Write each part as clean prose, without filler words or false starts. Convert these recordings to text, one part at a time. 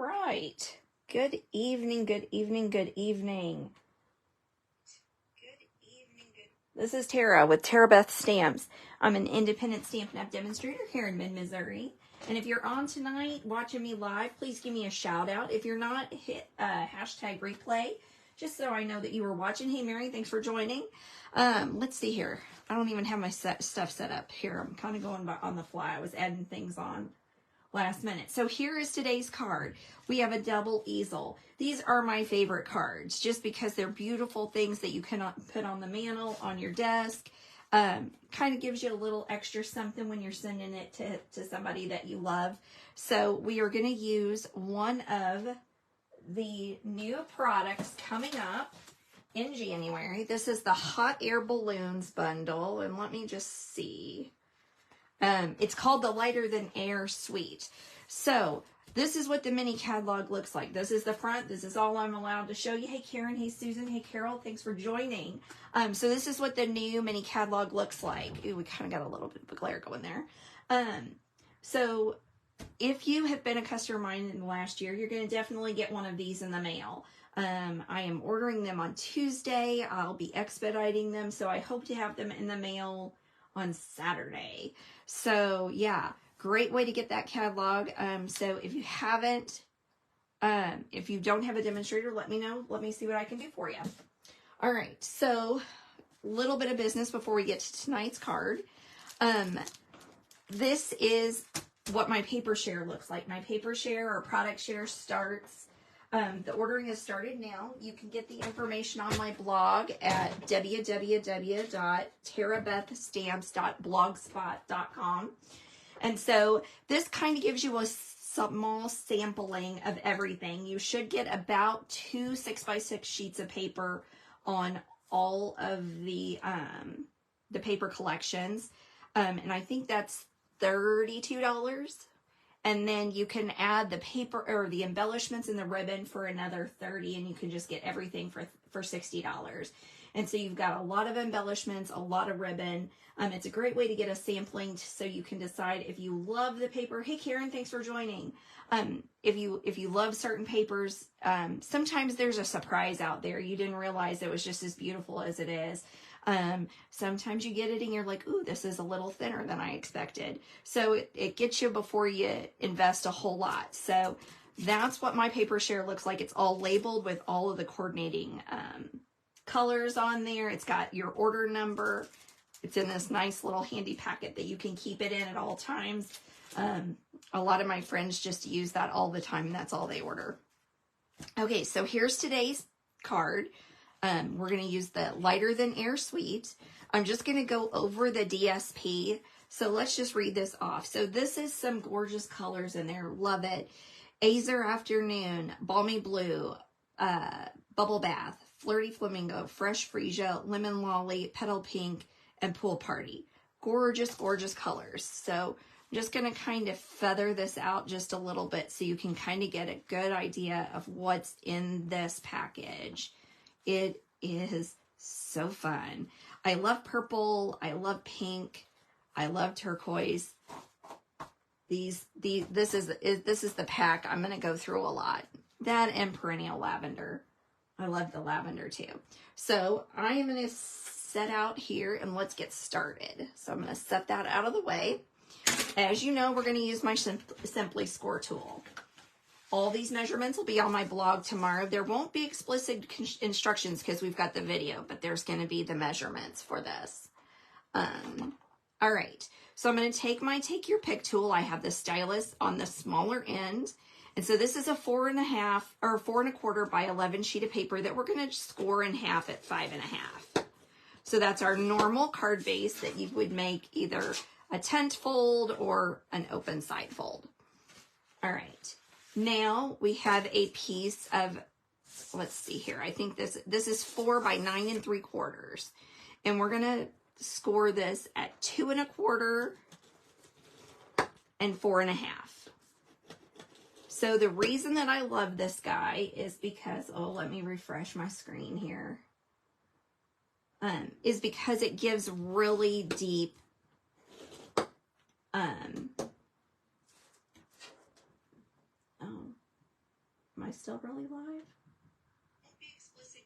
right. Good evening, good evening, good evening. This is Tara with Tarabeth Stamps. I'm an independent Stampin' Up demonstrator here in mid-Missouri. And if you're on tonight watching me live, please give me a shout out. If you're not, hit hashtag replay, just so I know that you were watching. Hey, Mary, thanks for joining. Let's see here. I don't even have my stuff set up here. I'm kind of going by on the fly. I was adding things on last minute. So here is today's card. We have a double easel. These are my favorite cards just because they're beautiful things that you cannot put on the mantle, on your desk. Kind of gives you a little extra something when you're sending it to somebody that you love. So we are going to use one of the new products coming up in January. This is the Hot Air Balloons bundle, and let me just see. It's called the Lighter Than Air Suite. So this is what the mini catalog looks like. This is the front. This is all I'm allowed to show you. Hey, Karen. Hey, Susan. Hey, Carol. Thanks for joining. So this is what the new mini catalog looks like. Ooh, we kind of got a little bit of a glare going there. So if you have been a customer of mine in the last year, you're going to definitely get one of these in the mail. I am ordering them on Tuesday. I'll be expediting them. So I hope to have them in the mail on Saturday. So yeah, great way to get that catalog. So if you haven't, if you don't have a demonstrator, let me know. Let me see what I can do for you. All right, so a little bit of business before we get to tonight's card. This is what my paper share looks like. My paper share or product share starts. The ordering has started now. You can get the information on my blog at www.tarabethstamps.blogspot.com. And so this kind of gives you a small sampling of everything. You should get about 2 6x6 sheets of paper on all of the paper collections. And I think that's $32. And then you can add the paper or the embellishments and the ribbon for another $30, and you can just get everything for $60. And so you've got a lot of embellishments, a lot of ribbon. It's a great way to get a sampling so you can decide if you love the paper. Hey, Karen, thanks for joining. If you love certain papers, sometimes there's a surprise out there. You didn't realize it was just as beautiful as it is. Sometimes you get it and you're like, ooh, this is a little thinner than I expected. So it gets you before you invest a whole lot. So that's what my paper share looks like. It's all labeled with all of the coordinating colors on there. It's got your order number. It's in this nice little handy packet that you can keep it in at all times. A lot of my friends just use that all the time, and that's all they order. Okay, so here's today's card. We're going to use the Lighter Than Air Suite. I'm just going to go over the DSP. So let's just read this off. So this is some gorgeous colors in there. Love it. Azure Afternoon, Balmy Blue, Bubble Bath, Flirty Flamingo, Fresh Freesia, Lemon Lolly, Petal Pink, and Pool Party. Gorgeous, gorgeous colors. So I'm just going to kind of feather this out just a little bit so you can kind of get a good idea of what's in this package. It is so fun. I love purple. I love pink. I love turquoise. This is the pack I'm going to go through a lot. That and perennial lavender. I love the lavender too. So I am going to set out here and let's get started. So I'm going to set that out of the way. As you know, we're going to use my Simply Score tool. All these measurements will be on my blog tomorrow. There won't be explicit instructions because we've got the video, but there's going to be the measurements for this. All right, so I'm going to take my Take Your Pick tool. I have the stylus on the smaller end. And so this is a 4.5 or 4 1/4 by 11 sheet of paper that we're going to score in half at 5.5. So that's our normal card base that you would make either a tent fold or an open side fold. All right. Now we have a piece of, let's see here. I think this is 4 by 9 3/4. And we're going to score this at 2 1/4 and 4.5. So the reason that I love this guy is because, oh, let me refresh my screen here. Is because it gives really deep still really live? Be explicit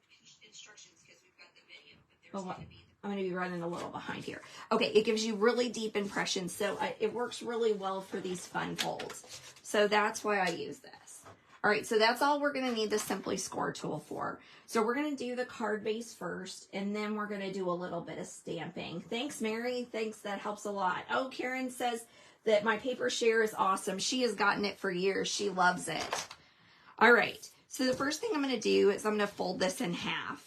instructions because we've got the video, but there's Oh, going to be I'm going to be running a little behind here. Okay, it gives you really deep impressions, so it works really well for these fun folds. So that's why I use this. All right, so that's all we're going to need the Simply Score tool for. So we're going to do the card base first, and then we're going to do a little bit of stamping. Thanks, Mary. Thanks, that helps a lot. Oh, Karen says that my paper share is awesome. She has gotten it for years. She loves it. All right, so the first thing I'm going to do is I'm going to fold this in half.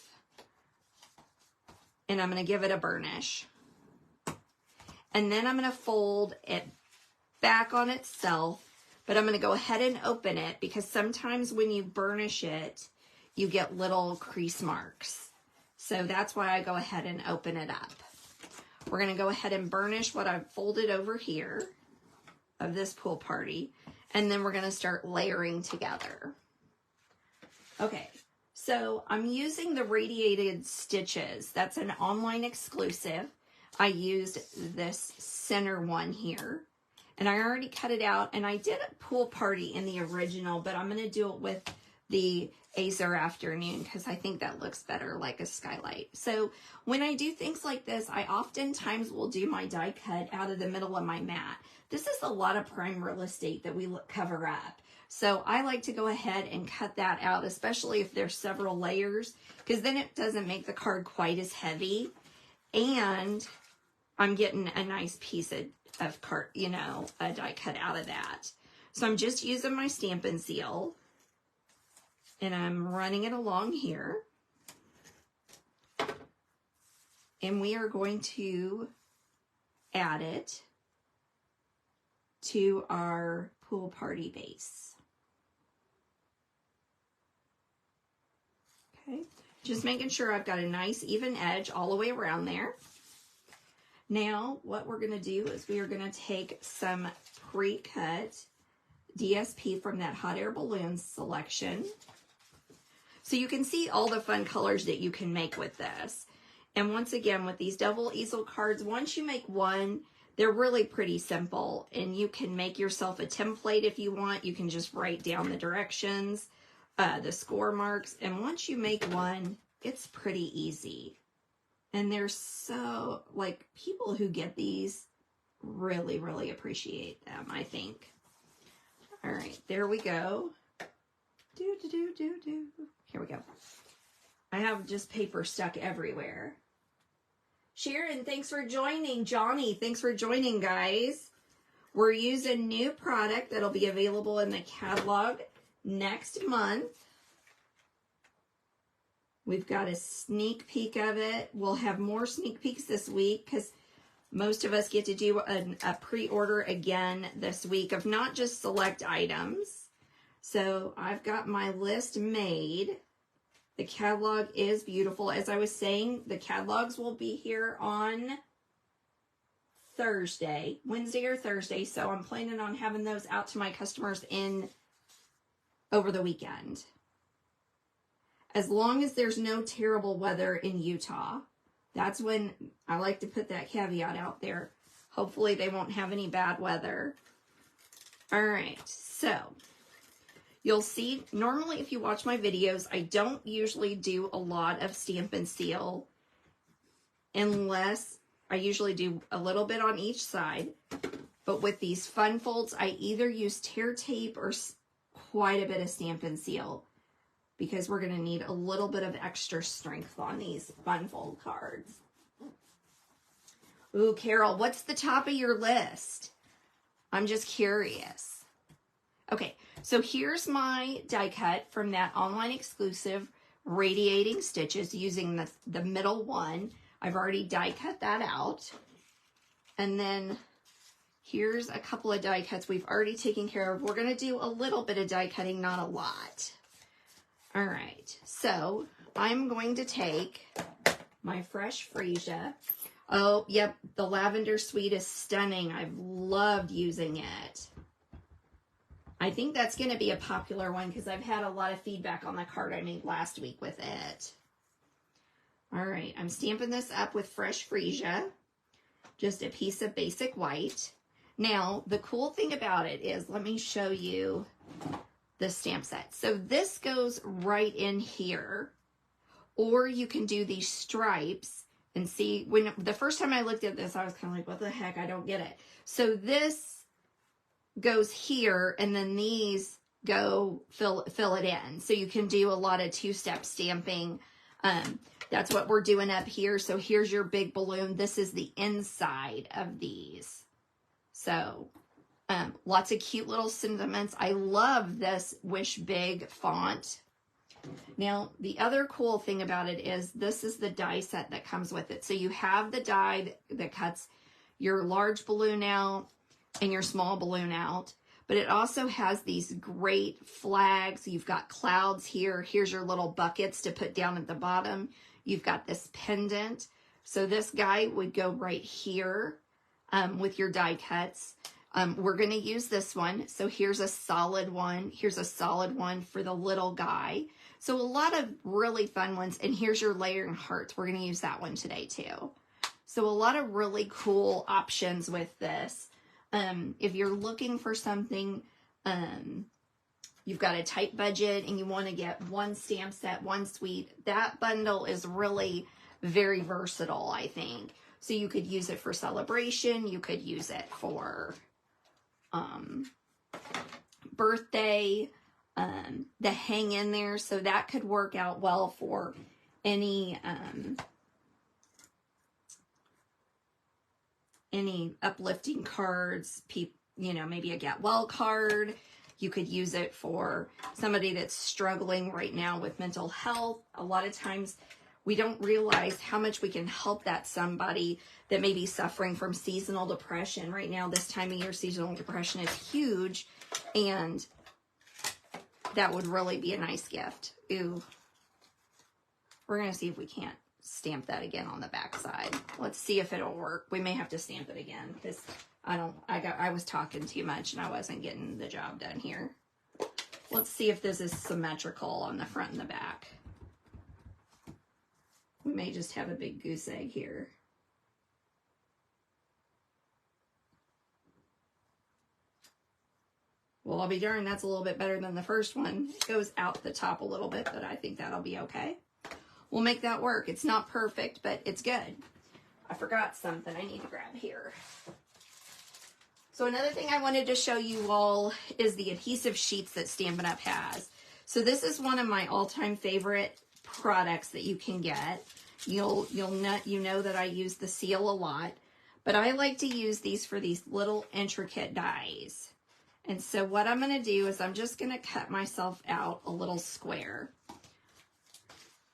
And I'm going to give it a burnish. And then I'm going to fold it back on itself. But I'm going to go ahead and open it because sometimes when you burnish it, you get little crease marks. So that's why I go ahead and open it up. We're going to go ahead and burnish what I've folded over here of this pool party. And then we're going to start layering together. Okay, so I'm using the radiated stitches. That's an online exclusive. I used this center one here. And I already cut it out, and I did a pool party in the original, but I'm going to do it with the Azure Afternoon because I think that looks better like a skylight. So when I do things like this, I oftentimes will do my die cut out of the middle of my mat. This is a lot of prime real estate that we cover up. So I like to go ahead and cut that out, especially if there's several layers, because then it doesn't make the card quite as heavy. And I'm getting a nice piece of card, you know, a die cut out of that. So I'm just using my Stampin' Seal and I'm running it along here. And we are going to add it to our pool party base. Okay, just making sure I've got a nice even edge all the way around there. Now, what we're going to do is we are going to take some pre-cut DSP from that hot air balloon selection. So you can see all the fun colors that you can make with this. And once again, with these double easel cards, once you make one, they're really pretty simple. And you can make yourself a template if you want. You can just write down the directions, the score marks. And once you make one, it's pretty easy. And they're so, like, people who get these really, really appreciate them, I think. All right, there we go. Here we go. I have just paper stuck everywhere. Sharon, thanks for joining. Johnny, thanks for joining, guys. We're using new product that'll be available in the catalog next month. We've got a sneak peek of it. We'll have more sneak peeks this week because most of us get to do a pre-order again this week of not just select items. So I've got my list made. The catalog is beautiful. As I was saying, the catalogs will be here on Thursday, Wednesday or Thursday. So I'm planning on having those out to my customers over the weekend. As long as there's no terrible weather in Utah. That's when I like to put that caveat out there. Hopefully they won't have any bad weather. All right, so you'll see, normally if you watch my videos, I don't usually do a lot of Stampin' Seal unless I usually do a little bit on each side. But with these fun folds, I either use tear tape or quite a bit of Stampin' Seal, because we're going to need a little bit of extra strength on these fun fold cards. Ooh, Carol, what's the top of your list? I'm just curious. Okay, so here's my die cut from that online exclusive radiating stitches using the middle one. I've already die cut that out. And then here's a couple of die cuts we've already taken care of. We're going to do a little bit of die cutting, not a lot. All right, so I'm going to take my fresh freesia. Oh, yep, the lavender sweet is stunning. I've loved using it. I think that's going to be a popular one because I've had a lot of feedback on the card I made last week with it. All right, I'm stamping this up with fresh freesia, just a piece of basic white. Now, the cool thing about it is, let me show you stamp set. So this goes right in here, or you can do these stripes and see. When the first time I looked at this, I was kind of like, what the heck? I don't get it. So this goes here, and then these go fill it in. So you can do a lot of two-step stamping. That's what we're doing up here. So here's your big balloon. This is the inside of these. So lots of cute little sentiments. I love this Wish Big font. Now, the other cool thing about it is this is the die set that comes with it. So you have the die that cuts your large balloon out and your small balloon out, but it also has these great flags. You've got clouds here. Here's your little buckets to put down at the bottom. You've got this pendant. So this guy would go right here with your die cuts. We're going to use this one. So here's a solid one. Here's a solid one for the little guy. So a lot of really fun ones. And here's your layering hearts. We're going to use that one today too. So a lot of really cool options with this. If you're looking for something, you've got a tight budget and you want to get one stamp set, one suite, that bundle is really very versatile, I think. So you could use it for celebration. You could use it for birthday, the hang in there. So that could work out well for any uplifting cards, maybe a get well card. You could use it for somebody that's struggling right now with mental health. A lot of times we don't realize how much we can help that somebody that may be suffering from seasonal depression. Right now, this time of year, seasonal depression is huge, and that would really be a nice gift. Ooh. We're going to see if we can't stamp that again on the back side. Let's see if it'll work. We may have to stamp it again because I was talking too much and I wasn't getting the job done here. Let's see if this is symmetrical on the front and the back. We may just have a big goose egg here. Well, I'll be darned, that's a little bit better than the first one. It goes out the top a little bit, but I think that'll be okay. We'll make that work. It's not perfect, but it's good. I forgot something I need to grab here. So another thing I wanted to show you all is the adhesive sheets that Stampin' Up has. So this is one of my all-time favorite products that you can get. You know that I use the seal a lot, but I like to use these for these little intricate dies. And so what I'm going to do is I'm just going to cut myself out a little square.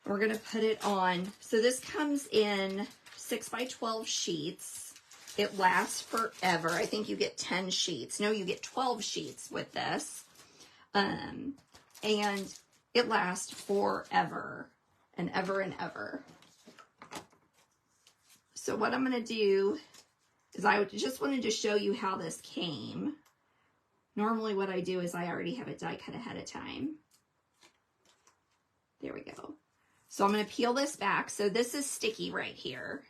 We're going to put it on. So this comes in 6x12 sheets. It lasts forever. I think you get 10 sheets. No, you get 12 sheets with this. And it lasts forever and ever and ever. So what I'm going to do is I just wanted to show you how this came. Normally what I do is I already have it die cut ahead of time. There we go. So I'm going to peel this back. So this is sticky right here.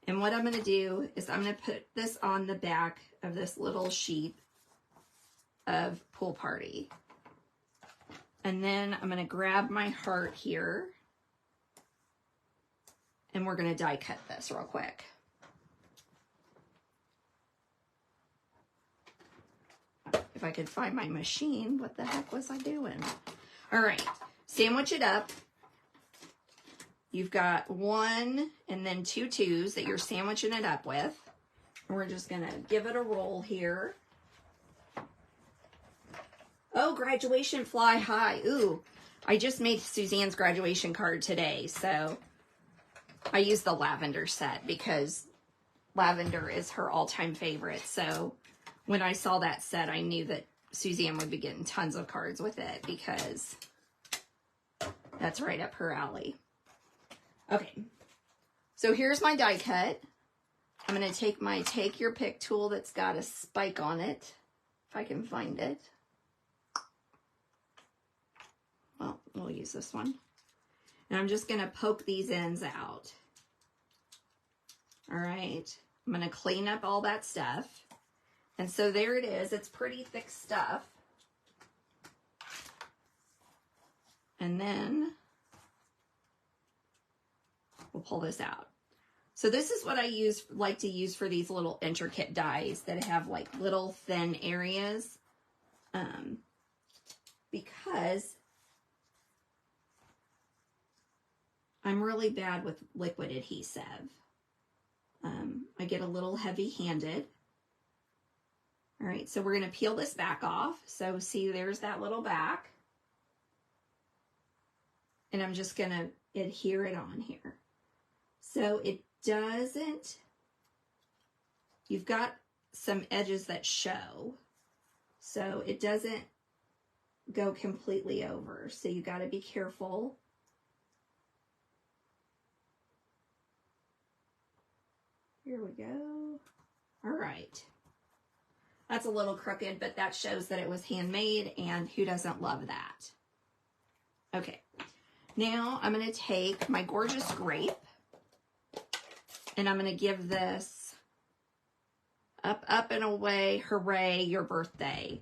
And what I'm going to do is I'm going to put this on the back of this little sheet of Pool Party. And then I'm going to grab my heart here. And we're going to die cut this real quick. If I could find my machine, what the heck was I doing? All right, sandwich it up. You've got 1 and then 2 twos that you're sandwiching it up with. And we're just gonna give it a roll here. Oh, graduation fly high. Ooh, I just made Suzanne's graduation card today, so I used the lavender set because lavender is her all-time favorite. So when I saw that set, I knew that Suzanne would be getting tons of cards with it because that's right up her alley. Okay, so here's my die cut. I'm going to take my Take Your Pick tool that's got a spike on it, if I can find it. Well, we'll use this one. And I'm just going to poke these ends out. All right, I'm going to clean up all that stuff. And so there it is. It's pretty thick stuff. And then we'll pull this out. So this is what I like to use for these little intricate dies that have like little thin areas. Because I'm really bad with liquid adhesive. I get a little heavy-handed. All right, so we're going to peel this back off. So see, there's that little back. And I'm just going to adhere it on here. So it doesn't, you've got some edges that show. So it doesn't go completely over. So you got to be careful. Here we go. All right. That's a little crooked, but that shows that it was handmade, and who doesn't love that? Okay. Now I'm going to take my gorgeous grape, and I'm going to give this up, up and away, hooray, your birthday.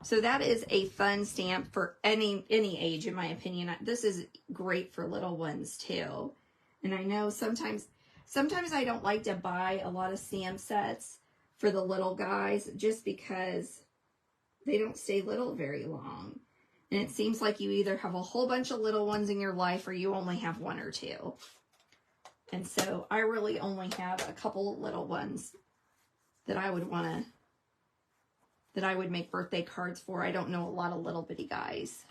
So that is a fun stamp for any age, in my opinion. This is great for little ones too. And I know sometimes I don't like to buy a lot of stamp sets for the little guys just because they don't stay little very long. And it seems like you either have a whole bunch of little ones in your life or you only have one or two. And so I really only have a couple little ones that I would want to, that I would make birthday cards for. I don't know a lot of little bitty guys.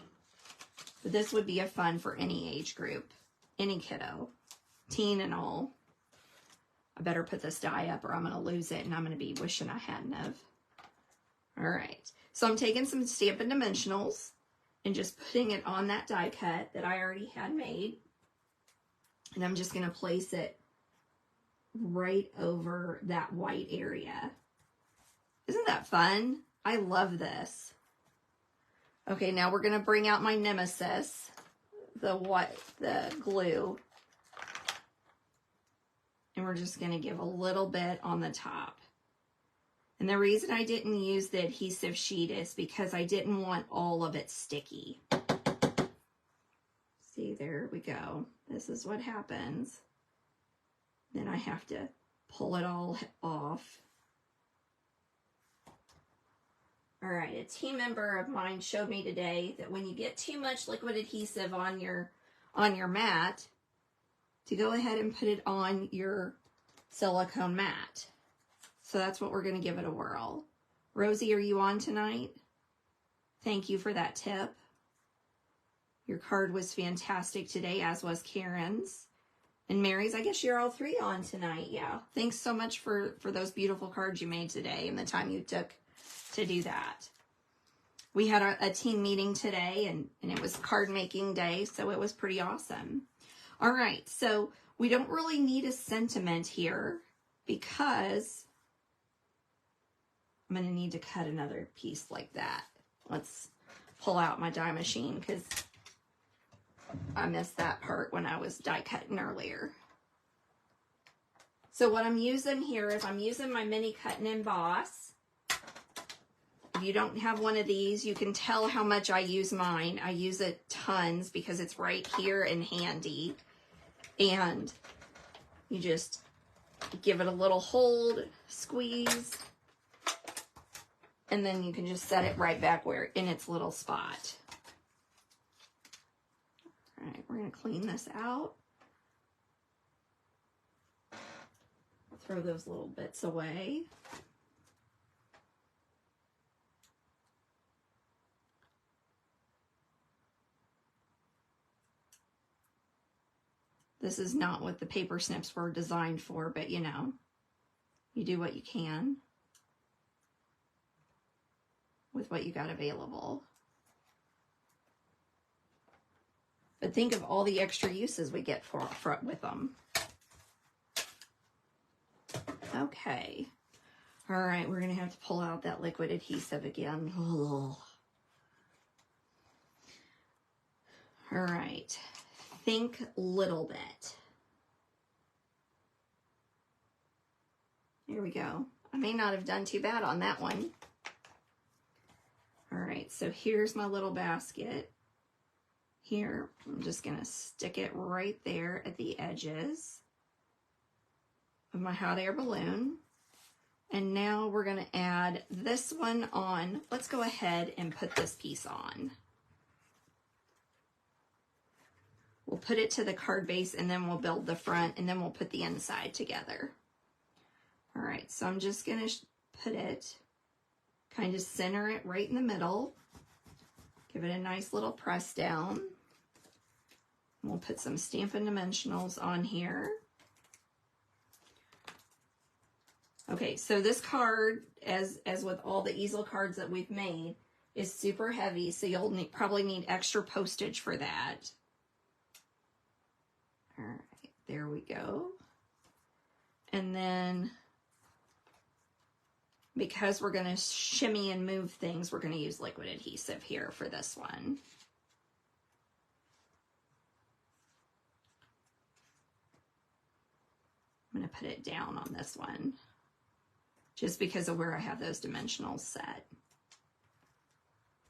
But this would be a fun for any age group, any kiddo, teen and all. I better put this die up or I'm going to lose it and I'm going to be wishing I hadn't have. All right. So I'm taking some Stampin' Dimensionals and just putting it on that die cut that I already had made. And I'm just going to place it right over that white area. Isn't that fun? I love this. Okay, now we're going to bring out my nemesis, the glue. And we're just going to give a little bit on the top. And the reason I didn't use the adhesive sheet is because I didn't want all of it sticky. See, there we go. This is what happens. Then I have to pull it all off. All right, a team member of mine showed me today that when you get too much liquid adhesive on your mat, to go ahead and put it on your silicone mat. So that's what we're going to give it a whirl. Rosie, are you on tonight? Thank you for that tip. Your card was fantastic today, as was Karen's. And Mary's, I guess you're all three on tonight. Yeah. Thanks so much for those beautiful cards you made today and the time you took to do that. We had a team meeting today, and it was card making day, so it was pretty awesome. All right, so we don't really need a sentiment here because I'm going to need to cut another piece like that. Let's pull out my die machine because I missed that part when I was die cutting earlier. So what I'm using here is I'm using my mini cut and emboss. If you don't have one of these, you can tell how much I use mine. I use it tons because it's right here and handy. And you just give it a little hold, squeeze, and then you can just set it right back where in its little spot. All right, we're going to clean this out. Throw those little bits away. This is not what the paper snips were designed for, but you know, you do what you can with what you got available. But think of all the extra uses we get with them. Okay. All right, we're going to have to pull out that liquid adhesive again. Ugh. All right. Think little bit. Here we go. I may not have done too bad on that one. All right, so here's my little basket. here. I'm just going to stick it right there at the edges of my hot air balloon. And now we're going to add this one on. Let's go ahead and put this piece on. We'll put it to the card base and then we'll build the front and then we'll put the inside together. All right, so I'm just going to put it, kind of center it right in the middle. Give it a nice little press down. We'll put some Stampin' Dimensionals on here. Okay, so this card, as with all the easel cards that we've made, is super heavy, so you'll probably need extra postage for that. All right, there we go. And then, because we're going to shimmy and move things, we're going to use liquid adhesive here for this one. I'm going to put it down on this one, just because of where I have those dimensionals set.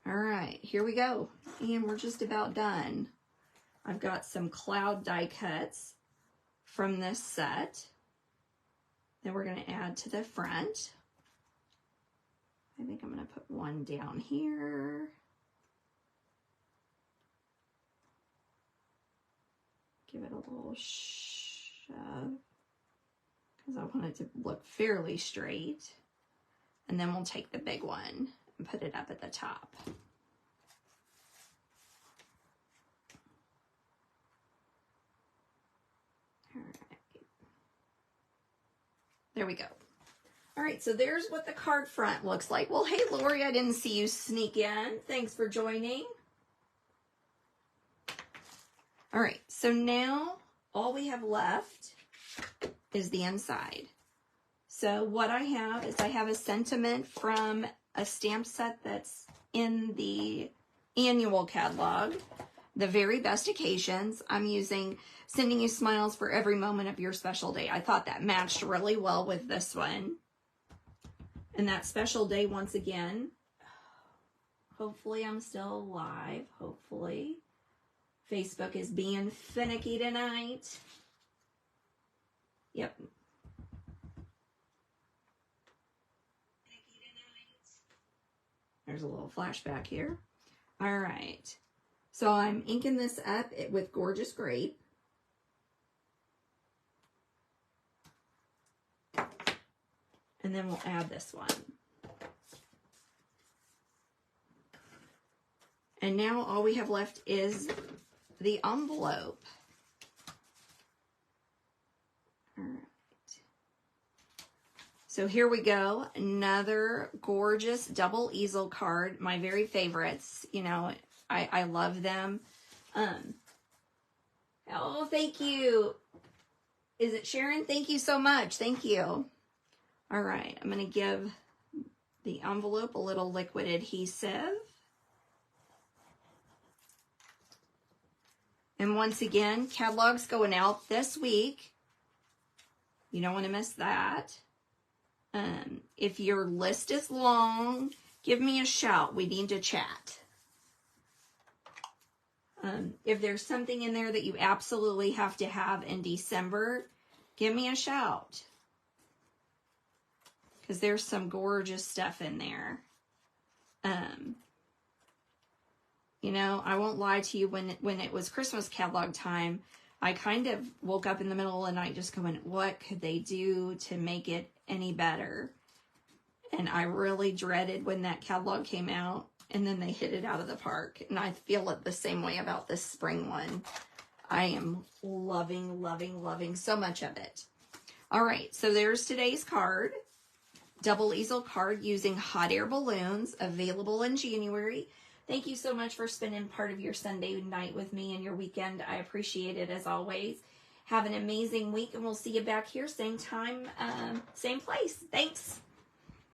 All right, here we go. And we're just about done. I've got some cloud die cuts from this set that we're going to add to the front. I think I'm going to put one down here. Give it a little shove because I want it to look fairly straight. And then we'll take the big one and put it up at the top. All right. There we go. All right, so there's what the card front looks like. Well, hey, Lori, I didn't see you sneak in. Thanks for joining. All right, so now all we have left is the inside. So what I have is I have a sentiment from a stamp set that's in the annual catalog, The Very Best Occasions. I'm using Sending You Smiles for Every Moment of Your Special Day. I thought that matched really well with this one. And that special day, once again, hopefully I'm still alive, hopefully. Facebook is being finicky tonight. Yep. There's a little flashback here. All right. So I'm inking this up with Gorgeous Grape. And then we'll add this one. And now all we have left is the envelope. All right. So here we go. Another gorgeous double easel card. My very favorites. You know, I love them. Oh, thank you. Is it Sharon? Thank you so much. Thank you. All right, I'm going to give the envelope a little liquid adhesive. And once again, catalog's going out this week. You don't want to miss that. If your list is long, give me a shout. We need to chat. If there's something in there that you absolutely have to have in December, give me a shout. Because there's some gorgeous stuff in there. You know, I won't lie to you, when it was Christmas catalog time, I kind of woke up in the middle of the night just going, what could they do to make it any better? And I really dreaded when that catalog came out, and then they hit it out of the park. And I feel it the same way about this spring one. I am loving, loving, loving so much of it. All right, so there's today's card. Double easel card using hot air balloons, available in January. Thank you so much for spending part of your Sunday night with me and your weekend. I appreciate it as always. Have an amazing week, and we'll see you back here same time, same place. Thanks.